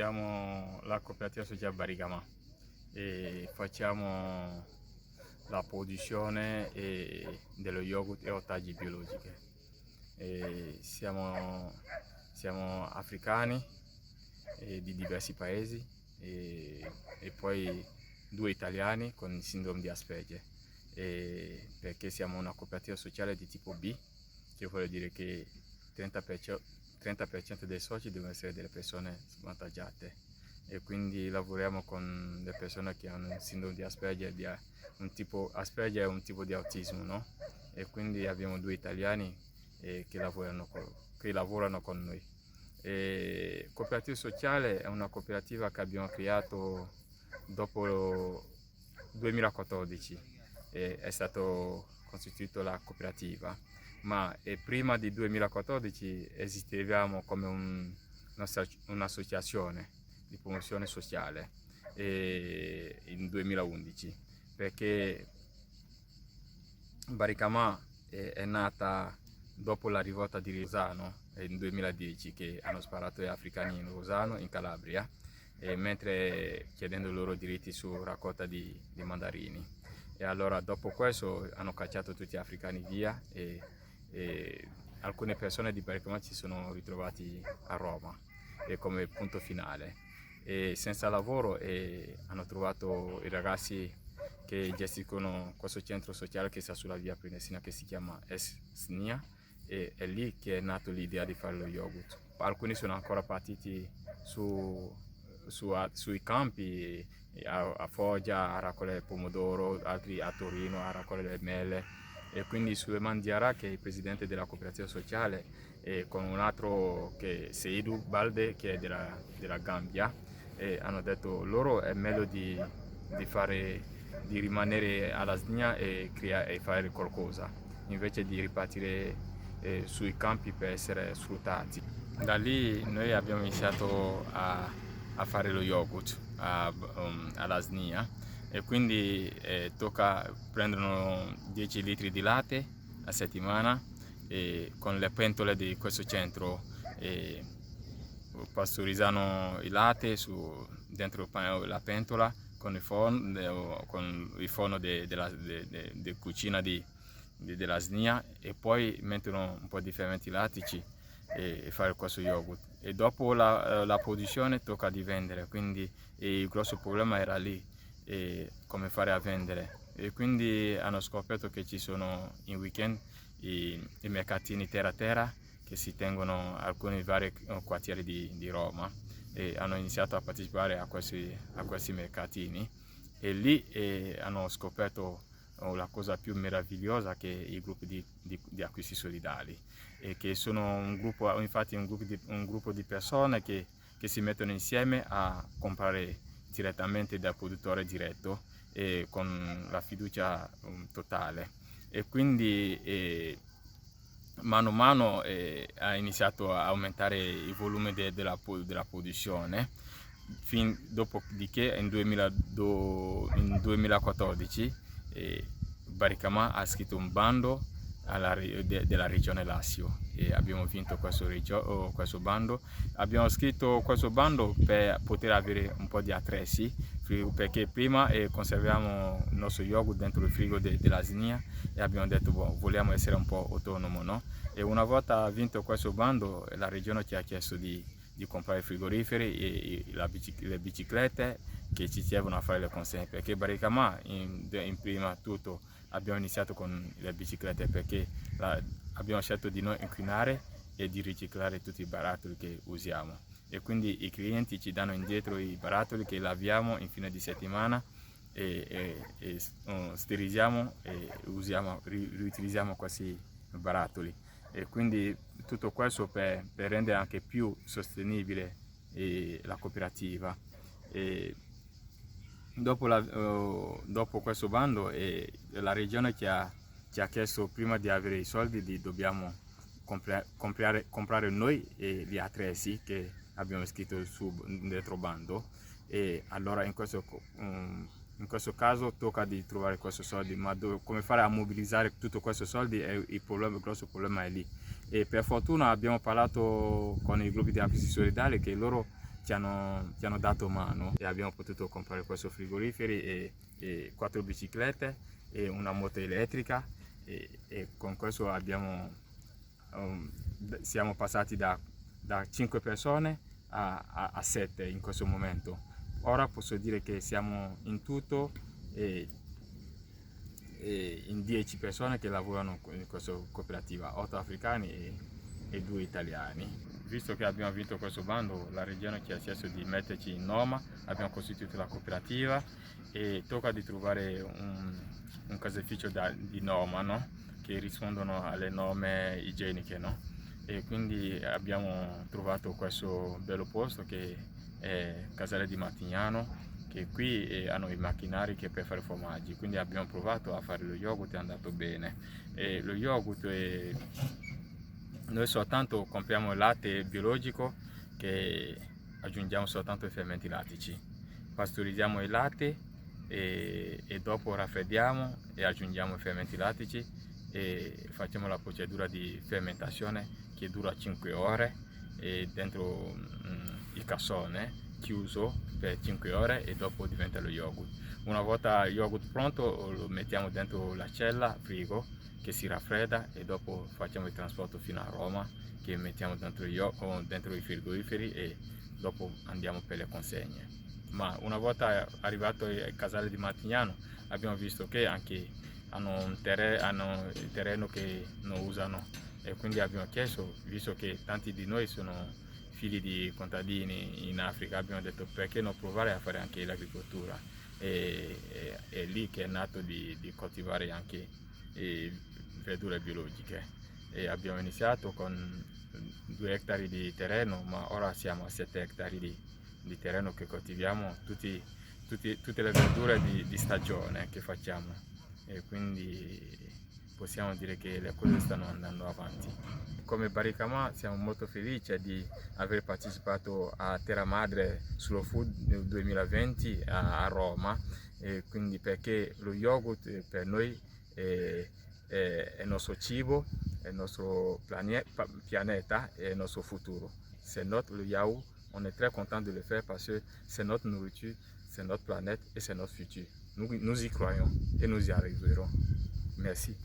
siamo la cooperativa sociale Baricama e facciamo la produzione dello yogurt e ortaggi biologiche. Siamo africani di diversi paesi e poi due italiani con il sindrome di Asperger, perché siamo una cooperativa sociale di tipo B, che vuol dire che 30% dei soci devono essere delle persone svantaggiate, e quindi lavoriamo con le persone che hanno il sindrome di Asperger. Asperger è un tipo di autismo, no? E quindi abbiamo due italiani che lavorano con noi. Cooperativa sociale è una cooperativa che abbiamo creato dopo 2014, è stato costituito la cooperativa, ma prima di 2014 esistevamo come un'associazione di promozione sociale in 2011, perché Baricama è nata dopo la rivolta di Rosano nel 2010, che hanno sparato gli africani in Rosano, in Calabria, mentre chiedendo i loro diritti su raccolta di mandarini. E allora dopo questo hanno cacciato tutti gli africani via e alcune persone di Baricama si sono ritrovati a Roma come punto finale, e senza lavoro, hanno trovato i ragazzi che gestiscono questo centro sociale che sta sulla via Prenestina, che si chiama SNIA, e è lì che è nata l'idea di fare lo yogurt. Alcuni sono ancora partiti sui campi a Foggia a raccogliere pomodoro, altri a Torino a raccogliere mele, e quindi Suleiman Diarra, che è il presidente della cooperativa sociale, e con un altro che è Seydou Balde, che è della Gambia, e hanno detto loro è meglio di rimanere alla SNIA e fare qualcosa invece di ripartire sui campi per essere sfruttati. Da lì noi abbiamo iniziato a fare lo yogurt alla SNIA, e quindi tocca prendono 10 litri di latte a settimana, e con le pentole di questo centro pastorizzano il latte dentro la pentola con il forno della cucina della SNIA, e poi mettono un po' di fermenti lattici e fare questo yogurt, e dopo la produzione tocca di vendere, quindi il grosso problema era lì, come fare a vendere, e quindi hanno scoperto che ci sono in weekend i mercatini terra terra che si tengono alcuni vari quartieri di Roma, e hanno iniziato a partecipare a questi mercatini, e lì hanno scoperto la cosa più meravigliosa, che è i gruppi di acquisti solidali, e che sono un gruppo di persone che si mettono insieme a comprare direttamente dal produttore diretto, e con la fiducia totale, e quindi mano a mano ha iniziato a aumentare il volume della produzione, fin dopodiché in 2014 Baricama ha scritto un bando della regione Lazio, e abbiamo vinto questo bando. Abbiamo scritto questo bando per poter avere un po' di attrezzi, perché prima conserviamo il nostro yogurt dentro il frigo della SNIA, e abbiamo detto vogliamo essere un po' autonomo, no? E una volta vinto questo bando, la regione ci ha chiesto di comprare frigoriferi e le biciclette che ci servono a fare le consegne, perché Baricama in prima tutto abbiamo iniziato con le biciclette, perché abbiamo scelto di non inquinare e di riciclare tutti i barattoli che usiamo, e quindi i clienti ci danno indietro i barattoli che laviamo in fine di settimana e sterilizziamo e riutilizziamo questi barattoli, e quindi tutto questo per rendere anche più sostenibile la cooperativa. Dopo questo bando la regione ci ha chiesto, prima di avere i soldi, dobbiamo comprare noi gli attrezzi che abbiamo scritto dentro bando, e allora in questo caso tocca di trovare questi soldi, ma come fare a mobilizzare tutto questo soldi il grosso problema è lì, e per fortuna abbiamo parlato con i gruppi di acquisti solidali che loro ci hanno dato mano e abbiamo potuto comprare questo frigorifero e 4 biciclette e una moto elettrica e con questo siamo passati da 5 persone a 7 in questo momento. Ora posso dire che siamo in tutto in 10 persone che lavorano in questa cooperativa, 8 africani e 2 italiani. Visto che abbiamo vinto questo bando, la regione ci ha chiesto di metterci in norma, abbiamo costituito la cooperativa e tocca di trovare un caseificio di norma, no? Che rispondono alle norme igieniche, no? E quindi abbiamo trovato questo bello posto che è Casale di Martignano, che qui hanno i macchinari che per fare formaggi, quindi abbiamo provato a fare lo yogurt e è andato bene. E lo yogurt noi soltanto compriamo il latte biologico che aggiungiamo soltanto i fermenti lattici, pastorizziamo il latte e dopo raffreddiamo e aggiungiamo i fermenti lattici e facciamo la procedura di fermentazione che dura 5 ore e dentro il cassone chiuso per 5 ore e dopo diventa lo yogurt. Una volta il yogurt pronto lo mettiamo dentro la cella frigo che si raffredda e dopo facciamo il trasporto fino a Roma che mettiamo dentro i frigoriferi e dopo andiamo per le consegne. Ma una volta arrivato al Casale di Martignano abbiamo visto che anche hanno il terreno che non usano e quindi abbiamo chiesto, visto che tanti di noi sono figli di contadini in Africa, abbiamo detto perché non provare a fare anche l'agricoltura e è lì che è nato di coltivare anche verdure biologiche e abbiamo iniziato con 2 ettari di terreno, ma ora siamo a 7 ettari di terreno che coltiviamo tutte le verdure di stagione che facciamo e quindi possiamo dire che le cose stanno andando avanti. Come Baricama siamo molto felici di aver partecipato a Terra Madre Slow Food nel 2020 a Roma e quindi perché lo yogurt per noi è il nostro cibo, è il nostro pianeta et il nostro futuro. C'est notre le yaourt, on est très content de le faire parce que c'est notre nourriture, c'est notre planète et c'est notre futur. Nous y croyons et nous y arriverons. Merci.